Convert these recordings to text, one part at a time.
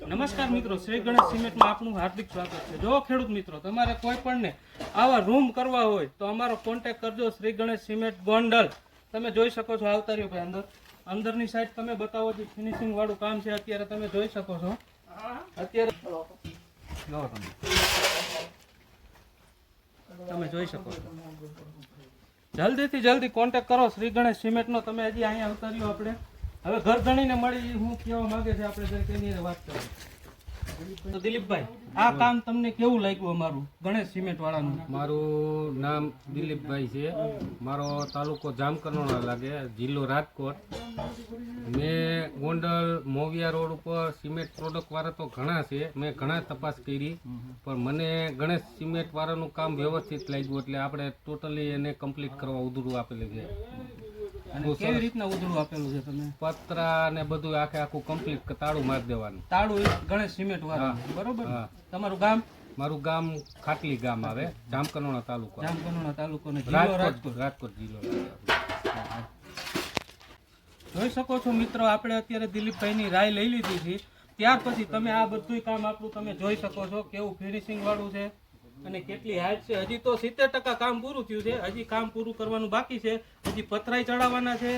નમસ્કાર મિત્રો, શ્રી ગણેશ સિમેન્ટમાં આપનું હાર્દિક સ્વાગત છે। જો ખેડૂત મિત્રો તમારે કોઈ પણને આવા રૂમ કરવા હોય તો અમારો કોન્ટેક્ટ કરજો। શ્રી ગણેશ સિમેન્ટ ગોંડલ તમે જોઈ શકો છો। આવતા રહ્યો ભાઈ અંદરની સાઈડ તમે બતાવો જે ફિનિશિંગ વાળું કામ છે અત્યારે તમે જોઈ શકો છો। અત્યારે તમે જોઈ શકો છો। જલ્દીથી જલ્દી કોન્ટેક્ટ કરો શ્રી ગણેશ સિમેન્ટનો। તમે હજી અહીંયા આવતા રહ્યો। આપણે હવે ઘર ધણીને મળી હું કહેવા માંગે છે આપણે તેની વાત કરીએ તો દિલીપભાઈ આ કામ તમને કેવું લાગ્યું? અમારું ગણેશ સિમેન્ટ વાળાનું? મારું નામ દિલીપભાઈ છે, મારો તાલુકો જામકરણોણા લાગે, જિલ્લો રાજકોટ। મેં ગોંડલ મોવિયા રોડ ઉપર સિમેન્ટ પ્રોડક્ટ વાળા તો ઘણા છે, મેં ઘણા તપાસ કરી, પણ મને ગણેશ સિમેન્ટ વાળાનું કામ વ્યવસ્થિત લાગ્યું, એટલે આપણે ટોટલી એને કમ્પ્લીટ કરવા ઉધડું આપેલું છે। અને કેવી રીતના ઉધડું આપેલું છે? તમે પતરા ને બધું આખું કમ્પ્લીટ તાળું મારી દેવાનું। તાળું ગણેશ સિમેન્ટ વાળા, બરોબર? તમારું ગામ? મારું ગામ ખાટલી ગામ આવે, જામકરણોણા તાલુકો, જામકરણોણા તાલુકો ને રાજકોટ જિલ્લો। જોઈ શકો છો મિત્રો, આપણે અત્યારે દિલીપભાઈની રાય લઈ લીધી છે। ત્યાર પછી તમે આ બધું કામ આપણું તમે જોઈ શકો છો કેવું ફિનિશિંગ વાળું છે અને કેટલી હાઈટ છે। હજી તો 70% કામ પૂરું થયું છે, હજી કામ પૂરું કરવાનું બાકી છે। હજી પતરાઈ ચડાવવાના છે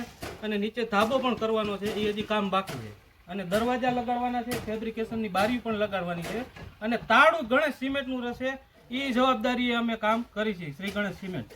અને નીચે ધાબો પણ કરવાનો છે, એ હજી કામ બાકી છે। અને દરવાજા લગાડવાના છે, ફેબ્રિકેશનની બારી પણ લગાડવાની છે અને તાળું ગણેશ સિમેન્ટનું રહેશે। એ જવાબદારી અમે કામ કરી છે શ્રી ગણેશ સિમેન્ટ।